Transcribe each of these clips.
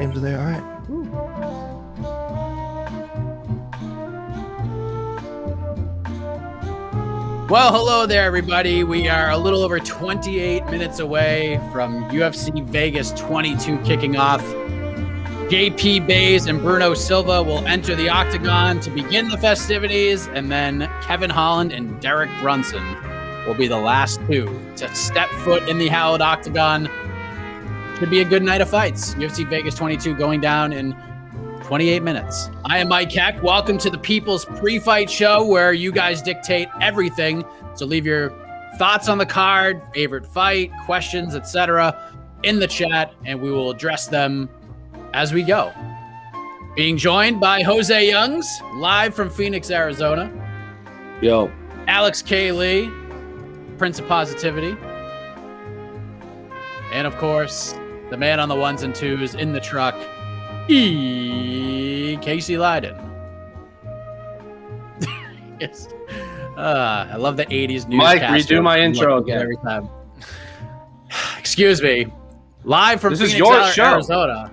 names are there. All right. Well, hello there, everybody. We are a little over 28 minutes away from UFC Vegas 22 kicking off. JP Bays and Bruno Silva will enter the octagon to begin the festivities, and then Kevin Holland and Derek Brunson will be the last two to step foot in the hallowed octagon. Should be a good night of fights. UFC Vegas 22 going down in 28 minutes. I am Mike Heck. Welcome to the People's Pre-Fight Show, where you guys dictate everything. So leave your thoughts on the card, favorite fight, questions, etc. in the chat, and we will address them as we go. Being joined by José Youngs, live from Phoenix, Arizona. Yo. Alex K. Lee, Prince of Positivity. And of course, the man on the ones and twos in the truck, Casey Leydon. Yes. I love the 80s news. Mike, redo my intro again. Every time. Excuse me. Live from This Phoenix, is your show. Arizona.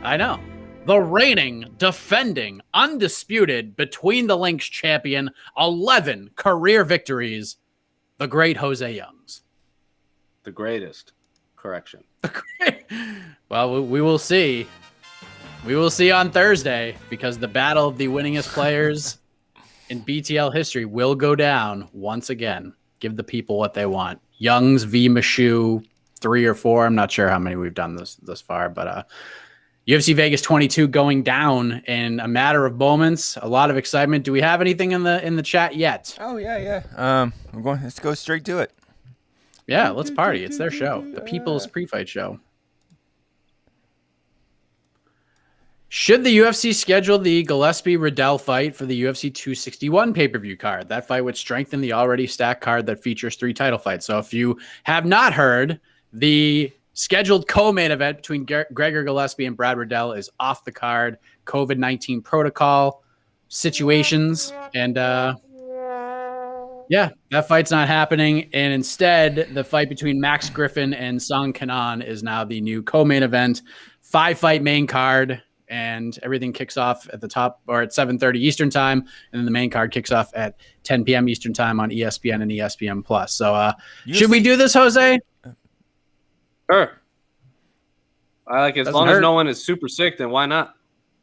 I know. The reigning, defending, undisputed Between the Links champion, 11 career victories, the great José Youngs. The greatest. Correction. Well, we will see. We will see on Thursday, because the battle of the winningest players in BTL history will go down once again. Give the people what they want. Youngs v. Mashu, 3 or 4. I'm not sure how many we've done this far, but UFC Vegas 22 going down in a matter of moments. A lot of excitement. Do we have anything in the chat yet? Oh yeah. Let's go straight to it. Yeah, let's party. It's their show. The People's Pre-Fight Show. Should the UFC schedule the Gillespie-Riddell fight for the UFC 261 pay-per-view card? That fight would strengthen the already stacked card that features 3 title fights. So if you have not heard, the scheduled co-main event between Gregor Gillespie and Brad Riddell is off the card. COVID-19 protocol situations. And yeah, that fight's not happening. And instead, the fight between Max Griffin and Song Kanan is now the new co-main event. 5-fight main card. And everything kicks off at the top, or at 7:30 Eastern time, and then the main card kicks off at 10 p.m. Eastern time on ESPN and ESPN Plus. So, should we do this, Jose? Sure. I like it. As Doesn't long hurt. as no one is super sick, then why not?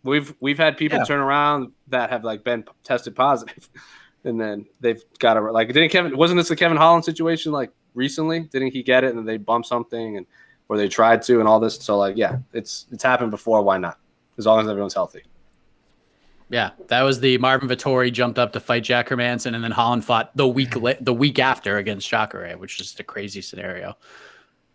We've had people turn around that have like been tested positive, and then they've got to like. Wasn't this the Kevin Holland situation like recently? Didn't he get it and then they bumped something or they tried to and all this? So like, yeah, it's happened before. Why not? As long as everyone's healthy. Yeah, that was the Marvin Vettori jumped up to fight Jack Hermanson, and then Holland fought the week after against Jacare, which is just a crazy scenario.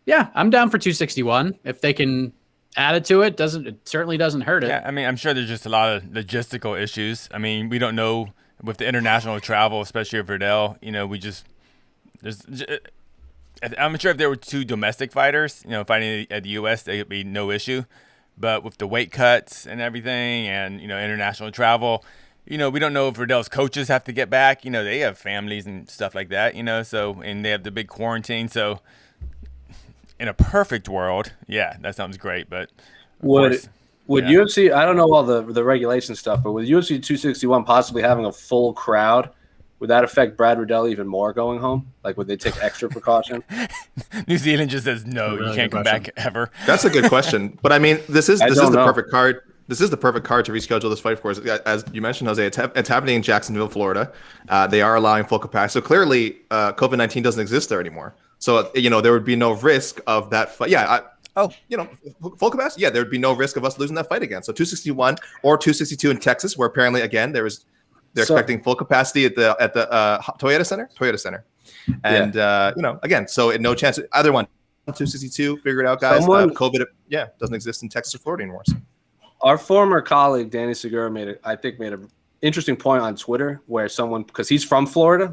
Yeah, I'm down for 261 if they can add it to it. It certainly doesn't hurt it. Yeah, I mean, I'm sure there's just a lot of logistical issues. I mean, we don't know with the international travel, especially with Riddell. You know, I'm sure if there were 2 domestic fighters, fighting at the U.S., there would be no issue. But with the weight cuts and everything and, international travel, we don't know if Riddell's coaches have to get back. They have families and stuff like that, so, and they have the big quarantine. So in a perfect world, yeah, that sounds great. But would UFC, I don't know all the regulation stuff, but with UFC 261 possibly having a full crowd, would that affect Brad Riddell even more going home? Like, would they take extra precaution? New Zealand just says no, Really you can't come back ever. That's a good question. But I mean, this is the know. perfect card. This is the perfect card to reschedule this fight, of course. As you mentioned, Jose, it's happening in Jacksonville, Florida. They are allowing full capacity. So clearly, COVID-19 doesn't exist there anymore. So, there would be no risk of that fight. Yeah, full capacity. Yeah, there would be no risk of us losing that fight again. So 261 or 262 in Texas, where apparently, again, they're expecting full capacity at the Toyota Center. And, again, so no chance. Either one, 262, figure it out, guys. COVID, doesn't exist in Texas or Florida anymore. So. Our former colleague, Danny Segura, made an interesting point on Twitter where someone, because he's from Florida,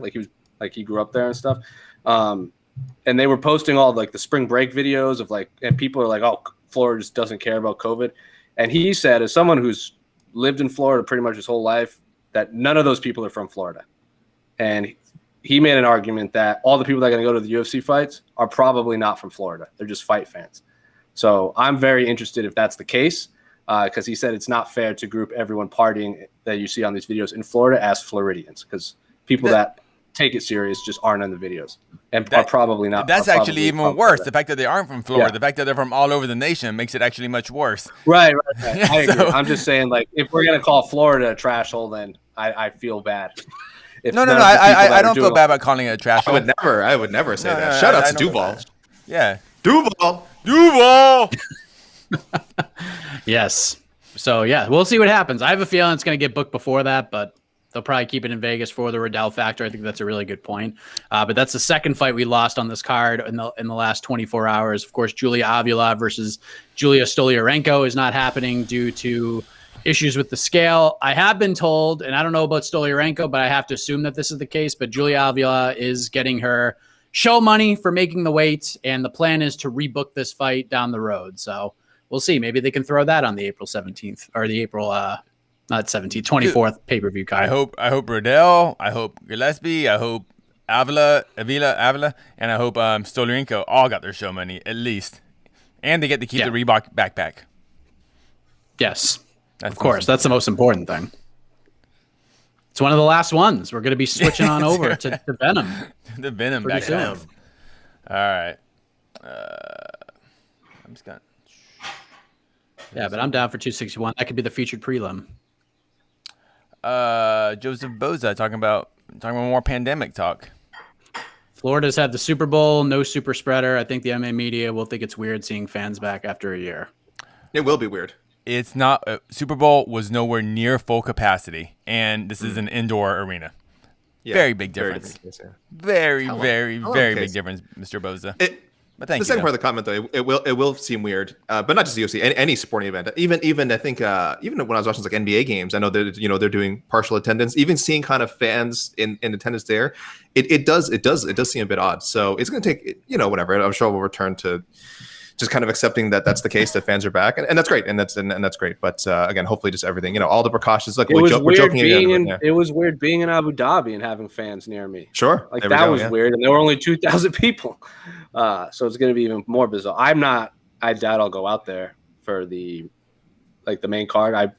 he grew up there and stuff. And they were posting all like the spring break videos of and people are like, oh, Florida just doesn't care about COVID. And he said, as someone who's lived in Florida pretty much his whole life, that none of those people are from Florida. And he made an argument that all the people that are going to go to the UFC fights are probably not from Florida. They're just fight fans. So I'm very interested if that's the case. because he said it's not fair to group everyone partying that you see on these videos in Florida as Floridians, because people that take it serious just aren't in the videos and are probably not. That's actually even worse. The fact that they aren't from Florida, Yeah. the fact that they're from all over the nation makes it actually much worse. Right. I agree. So- I'm just saying, like, if we're gonna call Florida a trash hole, then I feel bad. If No, none of the people I that are don't feel doing- bad about calling it a trash. I would never say No, that. no, Shout out I to don't- Duval. Yeah. Duval. Yes. So yeah, we'll see what happens. I have a feeling it's going to get booked before that, but they'll probably keep it in Vegas for the Riddell factor. I think that's a really good point. But that's the second fight we lost on this card in the last 24 hours. Of course, Julia Avila versus Julia Stoliarenko is not happening due to issues with the scale. I have been told, and I don't know about Stoliarenko, but I have to assume that this is the case, but Julia Avila is getting her show money for making the weight, and the plan is to rebook this fight down the road. So we'll see. Maybe they can throw that on the April 17th or the April, not 17th, 24th pay-per-view card. I hope Riddell, I hope Gillespie, I hope Avila, and I hope Stoliarenko all got their show money at least, and they get to keep the Reebok backpack. Yes, That's of course. That's the most important thing. It's one of the last ones. We're going to be switching on over to Venom. The Venom Pretty backpack. soon. All right. I'm just gonna. Yeah, but I'm down for 261. That could be the featured prelim. Joseph Boza talking about more pandemic talk. Florida's had the Super Bowl, no super spreader. I think the MMA media will think it's weird seeing fans back after a year. It will be weird. It's not. Super Bowl was nowhere near full capacity, and this is an indoor arena. Yeah, Very big difference. Very big difference, Mr. Boza. But thank the you. second part of the comment, though, it will seem weird, but not just UFC, any sporting event. Even I think even when I was watching like NBA games, I know that they're doing partial attendance. Even seeing kind of fans in attendance there, it does seem a bit odd. So it's going to take whatever. I'm sure we'll return to just kind of accepting that that's the case, that fans are back, and that's great, and that's great. But again, hopefully, just everything, all the precautions. Look, we're joking again. It was weird being in Abu Dhabi and having fans near me. Sure, like that was weird, and there were only 2,000 people. So it's going to be even more bizarre. I doubt I'll go out there for the main card. I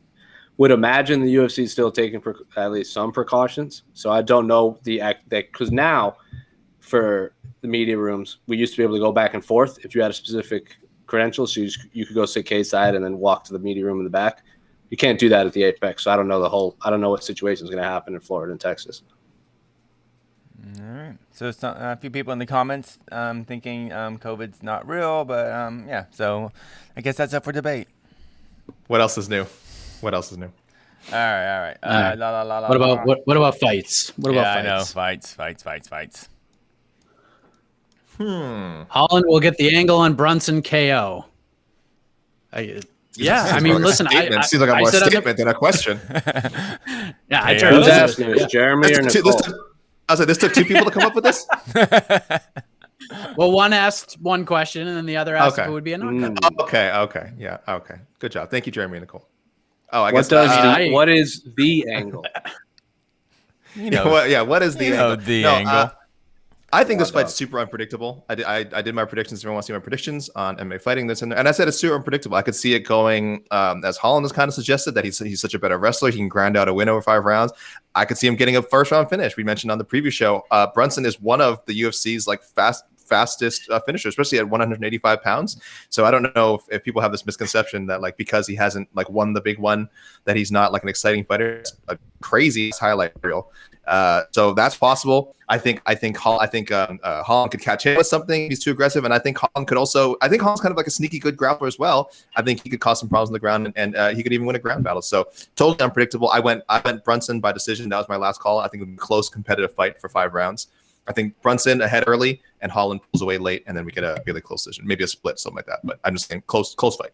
would imagine the UFC is still taking at least some precautions. So I don't know because now for the media rooms, we used to be able to go back and forth if you had a specific credential. So you could go sit case side and then walk to the media room in the back. You can't do that at the Apex. So I don't know what situation is going to happen in Florida and Texas. All right. So a few people in the comments thinking COVID's not real, but yeah. So I guess that's up for debate. What else is new? All right. What about fights? What about fights? I know fights. Holland will get the angle on Brunson KO. I mean, listen, it seems like a more statement than a question. Yeah, I Who's turned asking? Is Jeremy or Nicole? I was like, this took two people to come up with this? Well, one asked one question, and then the other asked if it would be a knockout. Okay. Yeah, okay. Good job. Thank you, Jeremy and Nicole. Oh, I guess. What is the angle? What is the angle? Angle. I think this fight's super unpredictable. I did my predictions. If you want to see my predictions on MMA fighting, that's in there. And I said it's super unpredictable. I could see it going, as Holland has kind of suggested, that he's such a better wrestler. He can grind out a win over 5 rounds. I could see him getting a first round finish. We mentioned on the preview show, Brunson is one of the UFC's fastest finishers, especially at 185 pounds. So I don't know if people have this misconception that because he hasn't won the big one, that he's not an exciting fighter. It's a crazy highlight reel. So that's possible. I think Holland could catch him with something. He's too aggressive, and I think Holland could also. I think Holland's kind of a sneaky good grappler as well. I think he could cause some problems on the ground, and he could even win a ground battle. So totally unpredictable. I went Brunson by decision. That was my last call. I think it would be a close competitive fight for 5 rounds. I think Brunson ahead early, and Holland pulls away late, and then we get a really close decision, maybe a split, something like that. But I'm just saying close fight.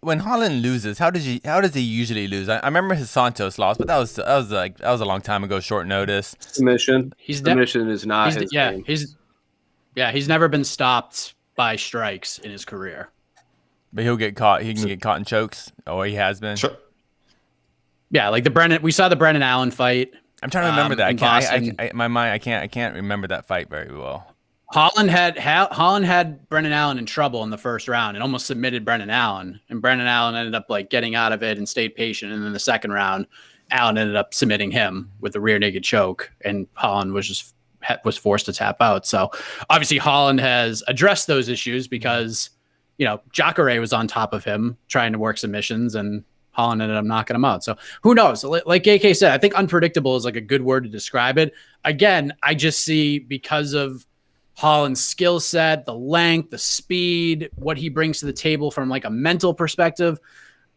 When Holland loses, how does he usually lose? I remember his Santos loss, but that was a long time ago, short notice. Submission. Submission is not his game. He's never been stopped by strikes in his career. But he'll get caught. He can get caught in chokes, or he has been. Sure. Yeah, we saw the Brennan Allen fight. I'm trying to remember that. In Boston. My mind, I can't remember that fight very well. Holland had Brendan Allen in trouble in the first round and almost submitted Brendan Allen, and Brendan Allen ended up like getting out of it and stayed patient. And then the second round, Allen ended up submitting him with a rear naked choke, and Holland was forced to tap out. So obviously Holland has addressed those issues because, you know, Jacare was on top of him trying to work submissions, and Holland ended up knocking him out. So who knows? Like AK said, I think unpredictable is like a good word to describe it. Again, I just see, because of Holland's skill set, the length, the speed, what he brings to the table from like a mental perspective,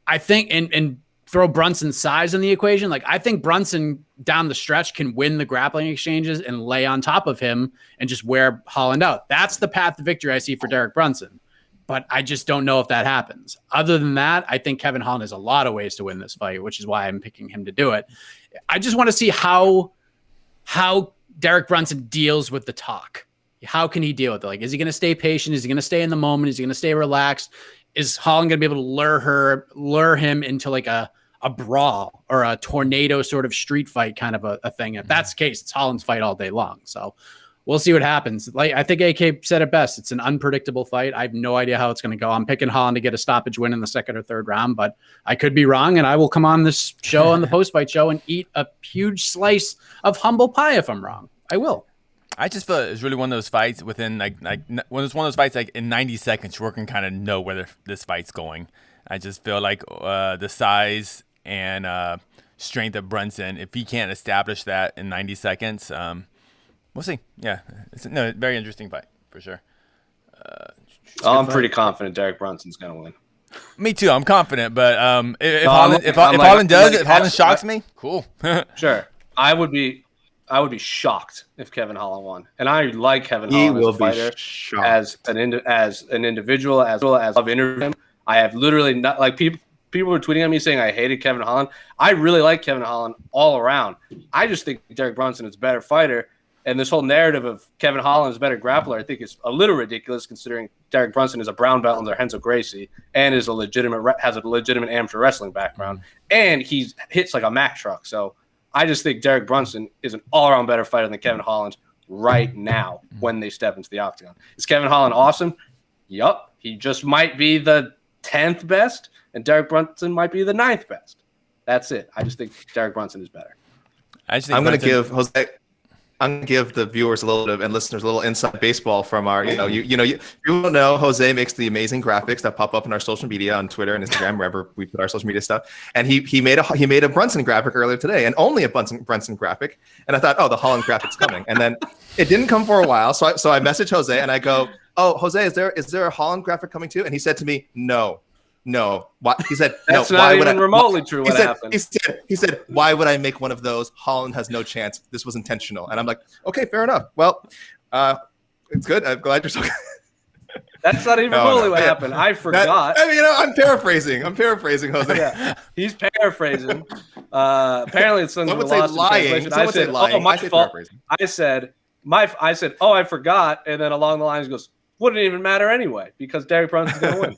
I think, and throw Brunson's size in the equation. Like, I think Brunson down the stretch can win the grappling exchanges and lay on top of him and just wear Holland out. That's the path to victory I see for Derek Brunson. But I just don't know if that happens. Other than that, I think Kevin Holland has a lot of ways to win this fight, which is why I'm picking him to do it. I just want to see how Derek Brunson deals with the talk. How can he deal with it? Like, is he going to stay patient? Is he going to stay in the moment? Is he going to stay relaxed? Is Holland going to be able to lure him into like a brawl or a tornado sort of street fight kind of a thing? If that's the case, it's Holland's fight all day long. So we'll see what happens. Like, I think AK said it best. It's an unpredictable fight. I have no idea how it's going to go. I'm picking Holland to get a stoppage win in the second or third round, but I could be wrong, and I will come on this show, on the post-fight show, and eat a huge slice of humble pie if I'm wrong. I will. I just feel it's really one of those fights within when it's one of those fights like in 90 seconds, you can kind of know where this fight's going. I just feel like the size and strength of Brunson, if he can't establish that in 90 seconds, we'll see. Yeah, it's a very interesting fight for sure. I'm pretty confident Derek Brunson's gonna win. Me too. I'm confident, but if Holland shocks me, cool. Sure, I would be shocked if Kevin Holland won, and I like Kevin Holland as a fighter, as an individual, as well as I've interviewed him. I have literally not, like, people were tweeting at me saying I hated Kevin Holland. I really like Kevin Holland all around. I just think Derek Brunson is a better fighter, and this whole narrative of Kevin Holland is a better grappler, I think, is a little ridiculous, considering Derek Brunson is a brown belt under Renzo Gracie and has a legitimate amateur wrestling background, and he hits like a Mack truck. So I just think Derek Brunson is an all-around better fighter than Kevin Holland right now when they step into the octagon. Is Kevin Holland awesome? Yup. He just might be the 10th best, and Derek Brunson might be the 9th best. That's it. I just think Derek Brunson is better. I'm going to give Jose. I'm going to give the viewers and listeners a little inside baseball from our, you don't know, Jose makes the amazing graphics that pop up in our social media on Twitter and Instagram, wherever we put our social media stuff. And he made a Brunson graphic earlier today, and only a Brunson graphic. And I thought, oh, the Holland graphic's coming. And then it didn't come for a while. So I messaged Jose and I go, oh, Jose, is there a Holland graphic coming too? And he said to me, no. Why? He said, that's no. Not even remotely true. What happened? He said, why would I make one of those? Holland has no chance. This was intentional. And I'm like, okay, fair enough. Well, it's good. I'm glad you're so good. That's not even remotely what happened. I forgot. I'm paraphrasing. Jose. Yeah, he's paraphrasing. Apparently, it's something. Some would say lying. I said, oh, my fault. I said, oh, I forgot. And then along the lines goes, wouldn't even matter anyway because Derek Brunson's going to win.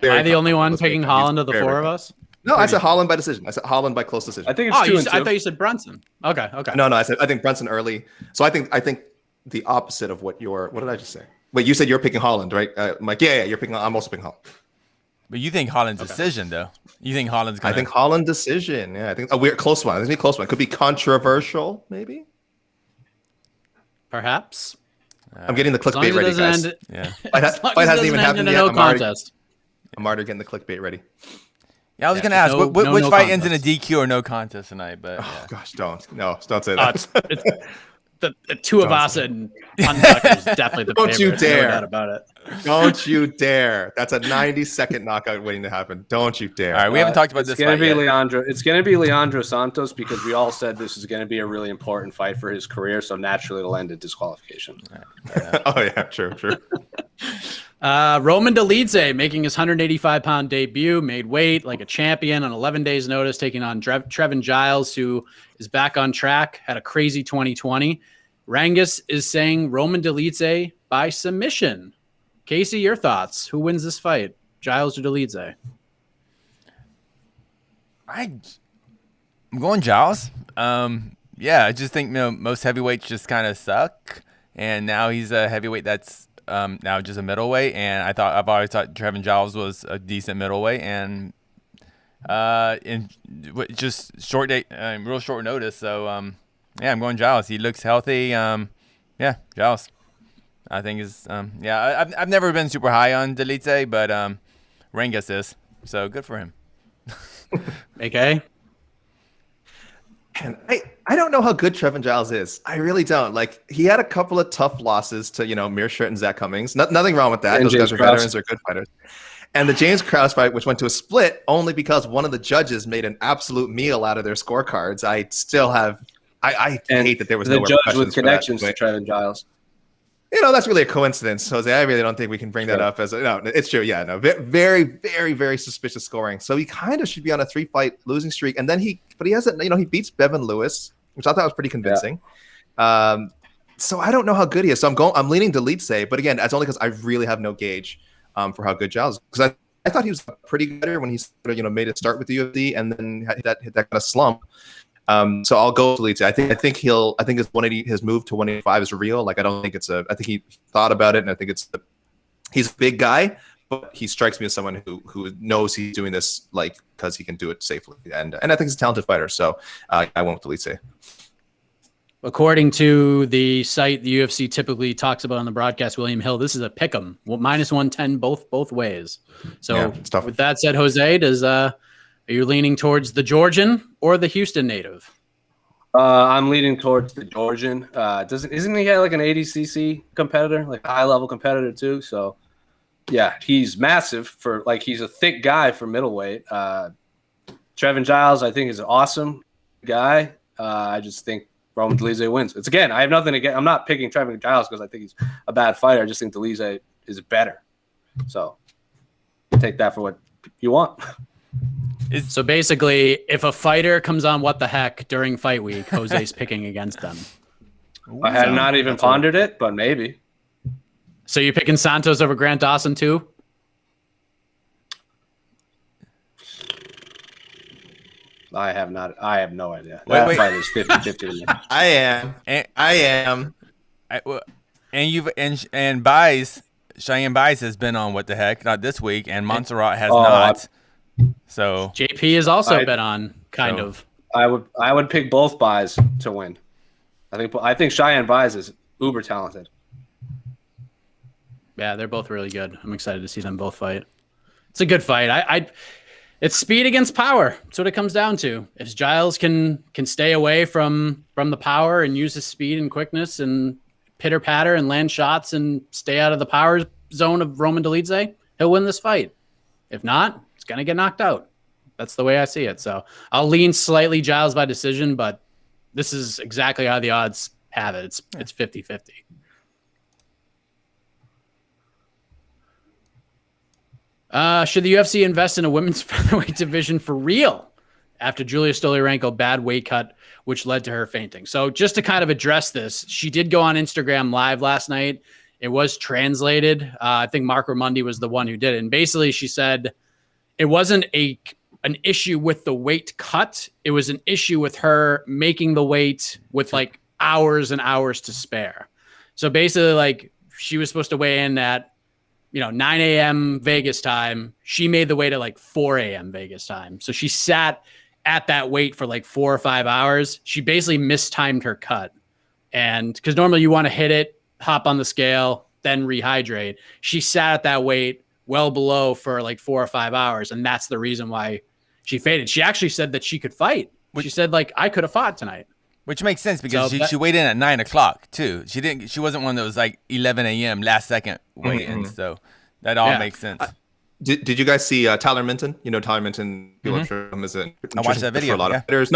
Am I the only one picking Holland of the four of us? No, I said Holland by decision. I said Holland by close decision. I think it's 2-2. I thought you said Brunson. Okay. No, I think Brunson early. So I think the opposite of what did I just say? Wait, you said you're picking Holland, right? I'm like, yeah, you're picking. I'm also picking Holland. But you think Holland's decision, though? You think Holland's going to... I think Holland decision. Yeah, I think a weird close one. It's going to be a close one. Could be controversial, maybe. Perhaps. I'm getting the clickbait ready, guys. Fight hasn't even happened yet. No contest. I'm already getting the clickbait ready. Yeah, I was going to ask, which fight ends in a DQ or no contest tonight? But gosh, don't say that. The Tuivasa and Hunsucker is definitely the favorite. Don't you dare. No doubt about it. Don't you dare. That's a 90-second knockout waiting to happen. Don't you dare. All right, we haven't talked about this fight yet. It's going to be Leandro Santos because we all said this is going to be a really important fight for his career, so naturally it'll end in disqualification. Oh, yeah, true. Roman Dolidze making his 185-pound debut, made weight like a champion on 11 days' notice, taking on Trevin Giles, who is back on track, had a crazy 2020. Rangus is saying Roman Dolidze by submission. Casey, your thoughts? Who wins this fight, Giles or Dolidze? I'm going Giles. Yeah, I just think most heavyweights just kind of suck. and now he's a heavyweight that's now just a middleweight. And I've always thought Trevin Giles was a decent middleweight, and in just short day, real short notice. So yeah, I'm going Giles. He looks healthy. Yeah, Giles. I think is yeah. I've never been super high on Dolidze, but Rangus is, so good for him. Okay. And I don't know how good Trevin Giles is. I really don't. Like, he had a couple of tough losses to, Mearshart and Zach Cummings. Nothing wrong with that. And Those James guys are Krause. veterans. They're good fighters. And the James Krause fight, which went to a split, only because one of the judges made an absolute meal out of their scorecards. I still have – I hate that there was the no judge repercussions with for connections that. to Trevin Giles. That's really a coincidence, Jose. I really don't think we can bring that up as no. It's true. Yeah, no, very, very, very suspicious scoring. So he kind of should be on a 3-fight losing streak, and then he hasn't. He beats Bevan Lewis, which I thought was pretty convincing. Yeah. So I don't know how good he is. So I'm leaning Dolidze, but again, that's only because I really have no gauge for how good Giles is. Because I thought he was pretty good when he sort of, made it start with the UFC and then hit that kind of slump. So I'll go with Dolidze. I think his 180, his move to 185 is real. Like, I don't think I think he thought about it, and I think he's a big guy, but he strikes me as someone who knows he's doing this like because he can do it safely, and I think he's a talented fighter. So I went with Dolidze. According to the site the UFC typically talks about on the broadcast, William Hill, this is a pick'em. Well, -110 both ways. So yeah, with that said, Jose, are you leaning towards the Georgian or the Houston native? I'm leaning towards the Georgian. Isn't he like an 80cc competitor, like a high level competitor too? So yeah, he's massive for he's a thick guy for middleweight. Trevin Giles, I think, is an awesome guy. I just think Roman Dolidze wins. It's again, I have nothing against. I'm not picking Trevin Giles because I think he's a bad fighter. I just think Dolidze is better. So take that for what you want. So basically, if a fighter comes on What the Heck during fight week, Jose's picking against them. I had not even pondered it, but maybe. So you're picking Santos over Grant Dawson too? I have no idea. Wait. That fight is 50-50 to me. I am. And Cheyenne Baez has been on What the Heck, not this week, and Montserrat has not. So JP has also been on, kind of. I would pick both Baez to win. I think Cheyenne Baez is uber talented. Yeah, they're both really good. I'm excited to see them both fight. It's a good fight. It's speed against power. That's what it comes down to. If Giles can stay away from the power and use his speed and quickness and pitter patter and land shots and stay out of the power zone of Roman Dolidze, he'll win this fight. If not, it's gonna get knocked out. That's the way I see it. So I'll lean slightly Giles by decision, but this is exactly how the odds have it. It's 50-50. Should the UFC invest in a women's featherweight division for real after Julia Stoliarenko bad weight cut, which led to her fainting? So just to kind of address this, she did go on Instagram Live last night. It was translated. I think Mark Ramundi was the one who did it. And basically she said it wasn't an issue with the weight cut. It was an issue with her making the weight with hours and hours to spare. So basically she was supposed to weigh in at 9 a.m. Vegas time. She made the weight at 4 a.m. Vegas time. So she sat at that weight for 4 or 5 hours. She basically mistimed her cut. And because normally you want to hit it, hop on the scale, then rehydrate. She sat at that weight well below for 4 or 5 hours. And that's the reason why she faded. She actually said that she could fight. She said I could have fought tonight. Which makes sense because she weighed in at 9 o'clock too. She wasn't one that was 11 a.m. last second weigh in. So that all makes sense. Did you guys see Tyler Minton? Tyler Minton. People are sure him as a I watched that video for a lot of fighters.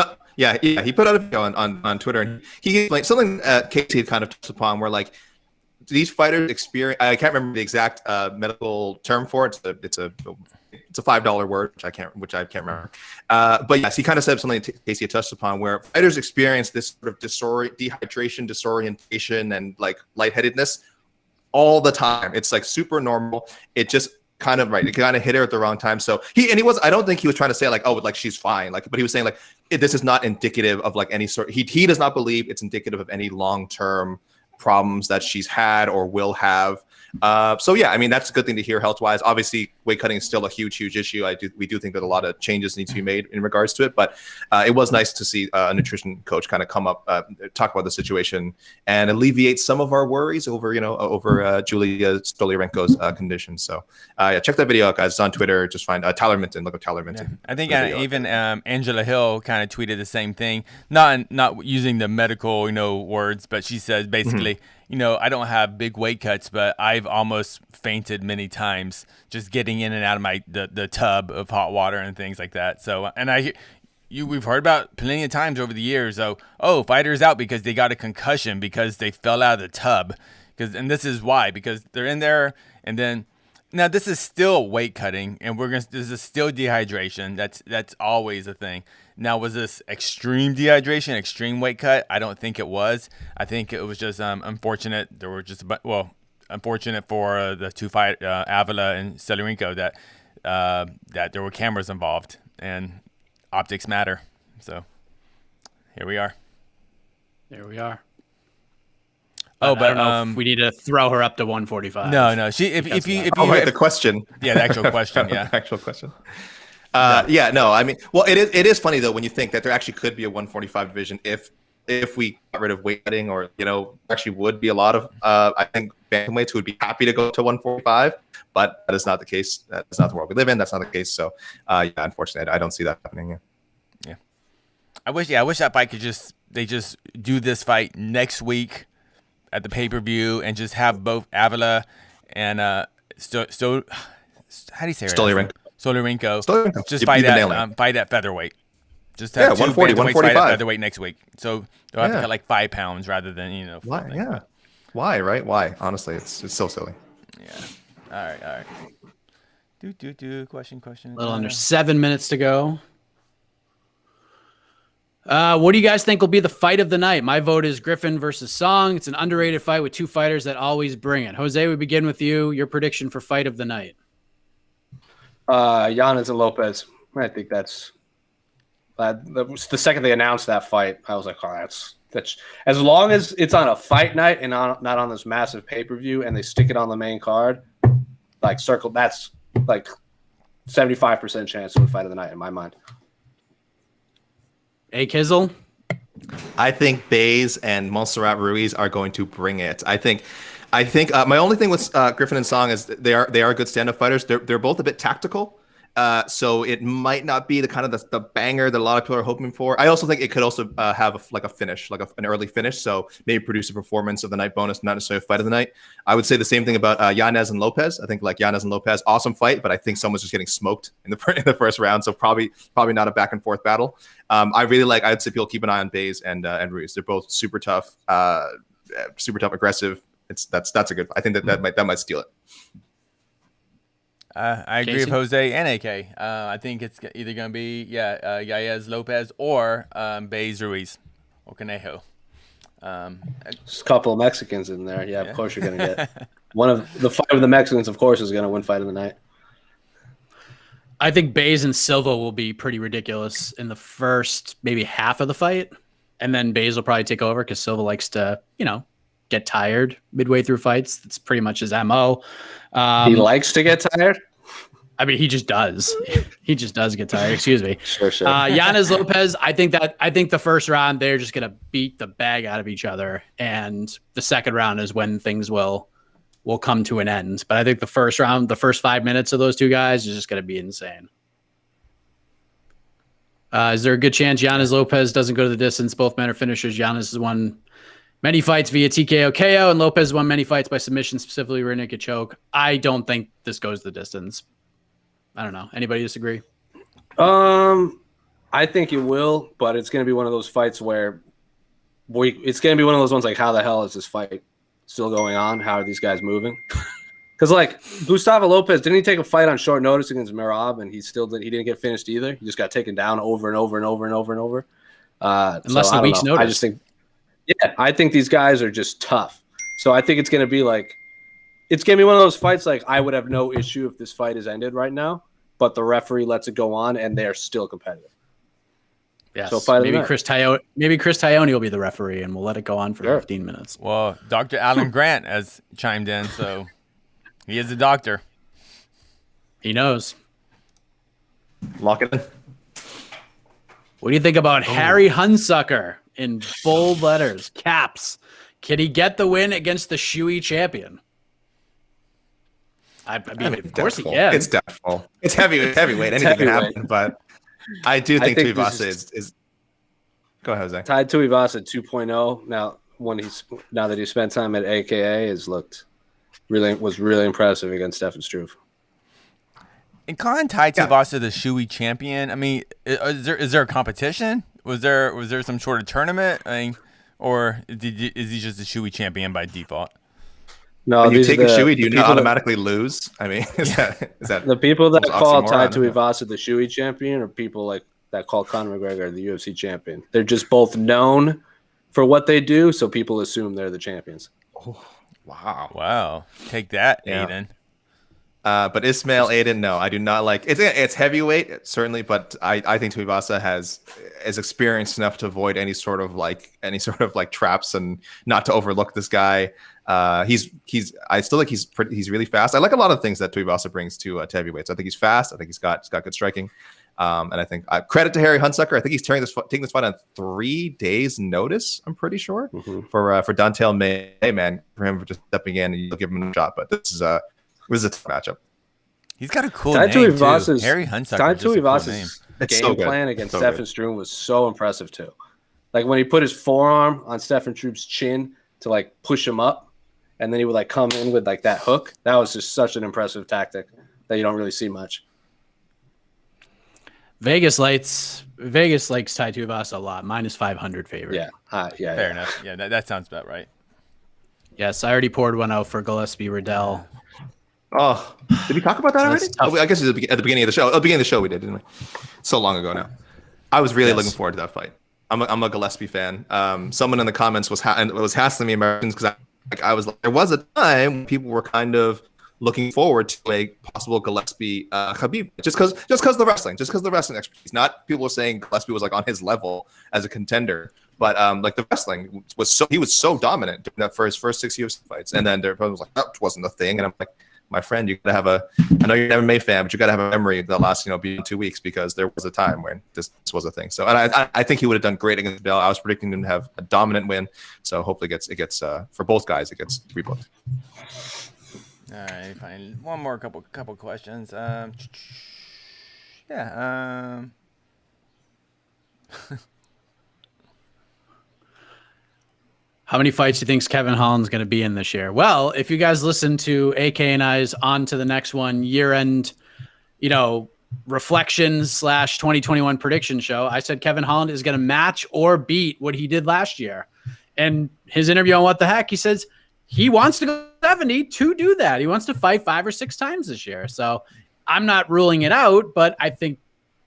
He put out a video on Twitter, and he explained something Casey had kind of touched upon, where these fighters experience. I can't remember the exact medical term for it. It's a $5 word, which I can't remember. But yes, he kind of said something Casey had touched upon, where fighters experience this sort of dehydration, disorientation, and lightheadedness all the time. It's super normal. It just it kind of hit her at the wrong time. So I don't think he was trying to say she's fine. But he was saying this is not indicative of any sort. He does not believe it's indicative of any long-term problems that she's had or will have. So yeah, I mean, that's a good thing to hear health wise. Obviously, weight cutting is still a huge issue. We do think that a lot of changes need to be made in regards to it, but it was nice to see a nutrition coach kind of come up, talk about the situation and alleviate some of our worries over Julia Stoliarenko's condition. So yeah, check that video out, guys. It's on Twitter. Just find Tyler Minton. Look up Tyler Minton. Yeah. I think even Angela Hill kind of tweeted the same thing, not using the medical words, but she says basically, I don't have big weight cuts, but I've almost fainted many times just getting in and out of the tub of hot water and things like that. So, and we've heard about plenty of times over the years. Fighters out because they got a concussion because they fell out of the tub. And this is why, because they're in there, and then now this is still weight cutting, and this is still dehydration. That's always a thing. Now, was this extreme dehydration, extreme weight cut? I don't think it was. I think it was just unfortunate. There were unfortunate for the two fight Avila and Stoliarenko that there were cameras involved, and optics matter. So here we are. There we are. But I don't know if we need to throw her up to 145. No. The question. Yeah, the actual question. Yeah, the actual question. I mean, well, it is funny though when you think that there actually could be a 145 division if we got rid of weight cutting, or actually would be a lot of I think bantamweights who would be happy to go to 145, but that is not the case. That's not the world we live in. That's not the case. So unfortunately, I don't see that happening. Yeah. I wish that fight they just do this fight next week at the pay-per-view and just have both Avila and how do you say it? Stoliarenko. Just fight at featherweight. Just have 140, 145 fight at featherweight next week. So they'll have to cut like 5 pounds rather than why? Yeah. Why? Right? Why? Honestly, it's so silly. Yeah. All right. Question. A little under 7 minutes to go. What do you guys think will be the fight of the night? My vote is Griffin versus Song. It's an underrated fight with two fighters that always bring it. Jose, we begin with you. Your prediction for fight of the night. Yanez and Lopez. I think that's the second they announced that fight, I was like, oh, that's as long as it's on a fight night and not on this massive pay-per-view and they stick it on the main card, that's like 75% chance of a fight of the night in my mind. Hey, Kizzle? I think Bays and Montserrat Ruiz are going to bring it. I think my only thing with Griffin and Song is they are good stand-up fighters. They're both a bit tactical. So it might not be the kind of the banger that a lot of people are hoping for. I also think it could also have a finish, an early finish. So maybe produce a performance of the night bonus, not necessarily a fight of the night. I would say the same thing about Yanez and Lopez. I think Yanez and Lopez, awesome fight, but I think someone's just getting smoked in the first round. So probably not a back and forth battle. I'd say people keep an eye on Bays and Ruiz. They're both super tough, aggressive. That's a good. I think that might steal it. I agree with Jose and AK. I think it's either going to be Yanez Lopez or Bays Ruiz or Conejo. Just a couple of Mexicans in there. Yeah, of course you're going to get one of the five of the Mexicans. Of course, is going to win fight of the night. I think Bays and Silva will be pretty ridiculous in the first maybe half of the fight, and then Bays will probably take over because Silva likes to get tired midway through fights. That's pretty much his MO. He likes to get tired. I mean, he just does. He just does get tired. Excuse me. Sure. Yanez Lopez. I think the first round they're just gonna beat the bag out of each other, and the second round is when things will come to an end. But I think the first round, the first 5 minutes of those two guys is just gonna be insane. Is there a good chance Yanez Lopez doesn't go to the distance? Both men are finishers. Yanez has won many fights via TKO KO, and Lopez won many fights by submission, specifically rear naked choke. I don't think this goes the distance. I don't know. Anybody disagree? I think it will, but it's going to be one of those fights where it's going to be one of those ones like, how the hell is this fight still going on? How are these guys moving? Because Gustavo Lopez, didn't he take a fight on short notice against Merab, and he didn't get finished either? He just got taken down over and over and over and over and over. Less than a week's notice. I just think. Yeah, I think these guys are just tough. So I think it's going to be one of those fights I would have no issue if this fight is ended right now, but the referee lets it go on and they're still competitive. Yes. So fight of the maybe night. Chris Taione will be the referee, and we'll let it go on for 15 minutes. Well, Dr. Alan Grant has chimed in, so he is a doctor. He knows. Lock it in. What do you think about Harry Hunsucker in bold letters, caps? Can he get the win against the Shoey champion? I mean, of course doubtful. he can. It's doubtful. It's heavyweight. Anything can happen, but I do think Tuivasa is. Go ahead, Jose. Tied Tuivasa 2.0. Now that he spent time at AKA, was really impressive against Stefan Struve. And calling Tai Tuivasa the Shoey champion, I mean, is there a competition? Was there some sort of tournament? I mean, or is he just the Shoey champion by default? No, when you take a Shoey, do you not automatically lose? I mean, is that the people that call Tai oxymoron? Tuivasa the Shoey champion are people like that call Conor McGregor the UFC champion. They're just both known for what they do, so people assume they're the champions. Oh, wow. Wow. Take that, Yeah. Aiden. But Ismail Aiden, no, I do not like it's heavyweight, certainly, but I think Tuivasa is experienced enough to avoid any sort of like traps and not to overlook this guy. I still think he's really fast. I like a lot of things that Tuivasa brings to heavyweights. I think he's fast. I think he's got good striking. And I think credit to Harry Hunsucker. I think he's taking this fight on 3 days' notice. I'm pretty sure for Dontel May, man, for him for just stepping in and you'll give him a shot. But this is a tough matchup. He's got a cool name too. Harry Hunsucker. Tai Just a cool name. Tuivasa's game plan against Stefan Struve was so impressive too. Like when he put his forearm on Stefan Struve's chin to like push him up, and then he would like come in with like that hook. That was just such an impressive tactic that you don't really see much. Vegas likes Tai Tuivasa a lot. Minus 500 favorite. Yeah. Fair enough. Yeah, that sounds about right. Yes, I already poured one out for Gillespie Riddell. Oh, did we talk about that already? Tough. I guess it was at the beginning of the show. At the beginning of the show, we did, didn't we? So long ago now. I was really looking forward to that fight. I'm a Gillespie fan. Someone in the comments was hassling me Americans because I was like, there was a time when people were kind of looking forward to a possible Gillespie Khabib just because the wrestling expertise. Not people were saying Gillespie was like on his level as a contender, but like the wrestling he was so dominant during that for his first 6 UFC fights, and then their opponent was like, that wasn't the thing, and I'm like, my friend, you gotta I know you're an MMA fan, but you gotta have a memory of the last, beyond 2 weeks because there was a time when this was a thing. So, and I think he would have done great against Bell. I was predicting him to have a dominant win. So hopefully it gets for both guys, it gets rebooked. All right, fine. One more couple questions. How many fights do you think Kevin Holland's going to be in this year? Well, if you guys listen to AK and I's On to the Next One year-end, reflections / 2021 prediction show, I said Kevin Holland is going to match or beat what he did last year. And his interview on What the Heck, he says he wants to go 70 to do that. He wants to fight 5 or 6 times this year. So I'm not ruling it out, but I think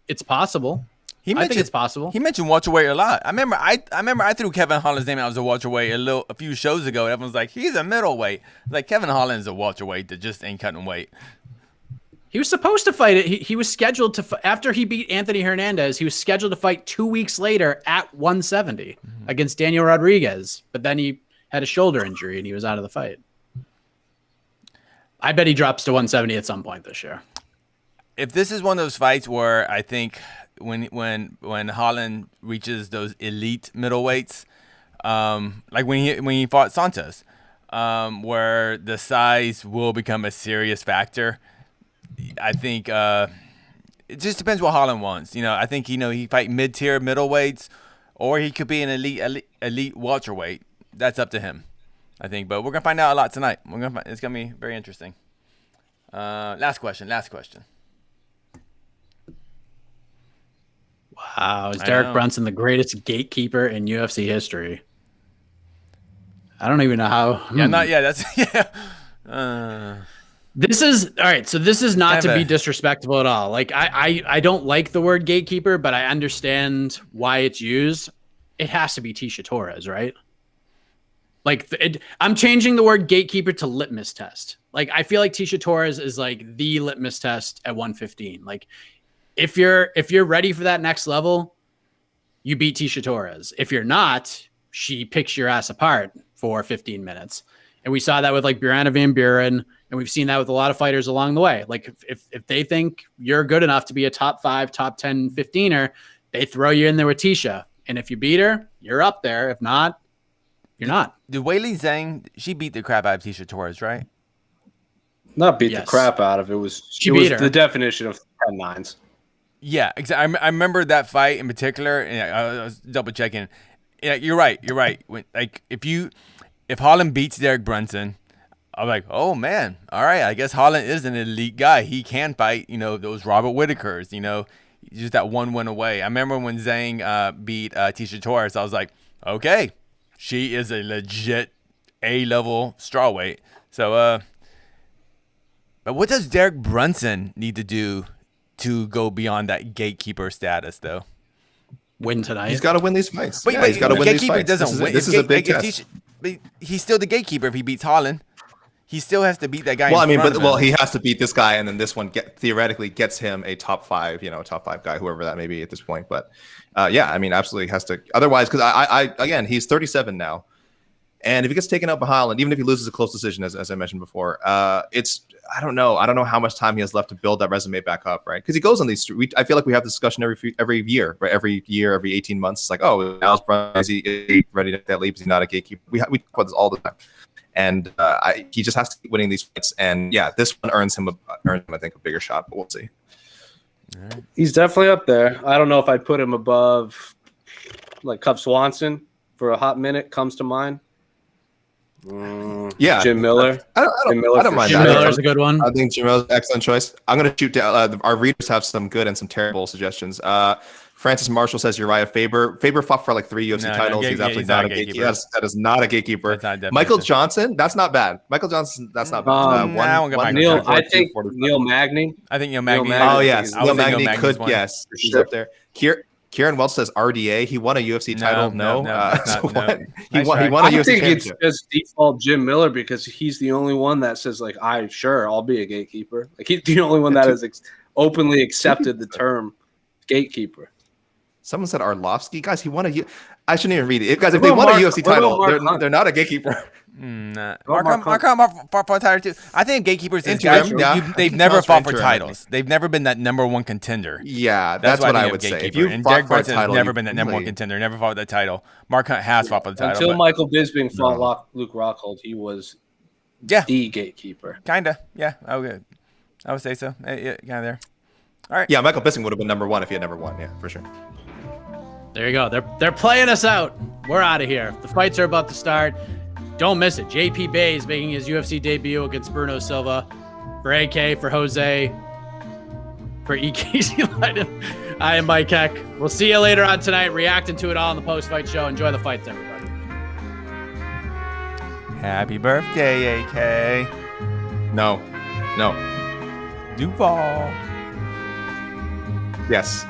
it's possible. I think it's possible. He mentioned welterweight a lot. I remember I threw Kevin Holland's name out as a welterweight a few shows ago. Everyone's like, he's a middleweight. Like Kevin Holland's a welterweight that just ain't cutting weight. He was supposed to fight it. He was scheduled to after he beat Anthony Hernandez. He was scheduled to fight 2 weeks later at 170 against Daniel Rodriguez. But then he had a shoulder injury and he was out of the fight. I bet he drops to 170 at some point this year. If this is one of those fights where I think when Holland reaches those elite middleweights, like when he fought Santos, where the size will become a serious factor. I think it just depends what Holland wants. I think he fight mid-tier middleweights, or he could be an elite welterweight. That's up to him, I think. But we're gonna find out a lot tonight. It's gonna be very interesting. Last question. Wow, is Derek Brunson the greatest gatekeeper in UFC history? I don't even know how. This is all right. So this is not to be disrespectful at all. Like I don't like the word gatekeeper, but I understand why it's used. It has to be Tisha Torres, right? Like I'm changing the word gatekeeper to litmus test. Like I feel like Tisha Torres is like the litmus test at 115. Like if you're ready for that next level, you beat Tisha Torres. If you're not, she picks your ass apart for 15 minutes. And we saw that with like Brianna Van Buren, and we've seen that with a lot of fighters along the way. Like if they think you're good enough to be a top 5, top 10, 15er, they throw you in there with Tisha. And if you beat her, you're up there. If not, you're not. Did Weili Zhang, she beat the crap out of Tisha Torres, right? Not beat the crap out of it. Was the definition of 10-9s. Yeah, exactly. I remember that fight in particular, and I was double checking. Yeah, you're right. You're right. If Holland beats Derek Brunson, I'm like, oh man, all right. I guess Holland is an elite guy. He can fight. Those Robert Whitakers. Just that one win away. I remember when Zhang beat Tisha Torres. I was like, okay, she is a legit A-level strawweight. So, but what does Derek Brunson need to do to go beyond that gatekeeper status, though? Win tonight. He's got to win these fights. But he's got to win these fights. Doesn't win. This is a big test. But he's still the gatekeeper if he beats Holland. He still has to beat that guy. He has to beat this guy, and then this one theoretically gets him a top 5, top 5 guy, whoever that may be at this point. But absolutely has to. Otherwise, because again, he's 37 now, and if he gets taken out by Holland, even if he loses a close decision, as I mentioned before, I don't know how much time he has left to build that resume back up, right? Because he goes on these. I feel like we have this discussion every year, right? Every 18 months, it's like, oh, now's Brunson, is he ready to take that leap? Is he not a gatekeeper? We talk about this all the time. And he just has to keep winning these fights. And yeah, this one earns him, I think, a bigger shot, but we'll see. Right. He's definitely up there. I don't know if I'd put him above like Cub Swanson for a hot minute comes to mind. Yeah, Jim Miller. I don't mind Jim that. Miller's a good one. I think Jim Miller's an excellent choice. I'm going to shoot down. Our readers have some good and some terrible suggestions. Francis Marshall says Uriah Faber. Faber fought for like 3 UFC titles. He's absolutely not a gatekeeper. That is not a gatekeeper. Michael Johnson, that's not bad. Michael Johnson, that's not bad. I think Neil Magny. Oh yes, Neil Magny could. Yes, he's up there. Kieran Welch says RDA. He won a UFC title. No. He won a UFC championship. I think it's just default Jim Miller because he's the only one that says like, I'll be a gatekeeper. Like he's the only one that has openly accepted the term gatekeeper. Someone said Arlovsky. Guys, he won a. I shouldn't even read it. Guys, if they won a UFC title, they're not a gatekeeper. Mark fought for a title too. I think gatekeepers is guys. They've never fought for titles. They've never been that number one contender. Yeah, that's what I would say. If you and Derek Brunson has never been that number one contender. Never fought for that title. Mark Hunt has fought for the title. Until Michael Bisping fought Luke Rockhold, he was the gatekeeper. Kinda. Yeah, I would say so. Kind of there. All right. Yeah, Michael Bisping would have been number 1 if he had never won. Yeah, for sure. There you go. They're playing us out. We're out of here. The fights are about to start. Don't miss it. JP Bay is making his UFC debut against Bruno Silva. For AK, for Jose, for EKC Leydon, I am Mike Heck. We'll see you later on tonight, reacting to it all in the post-fight show. Enjoy the fights, everybody. Happy birthday, AK. No. Duval. Yes.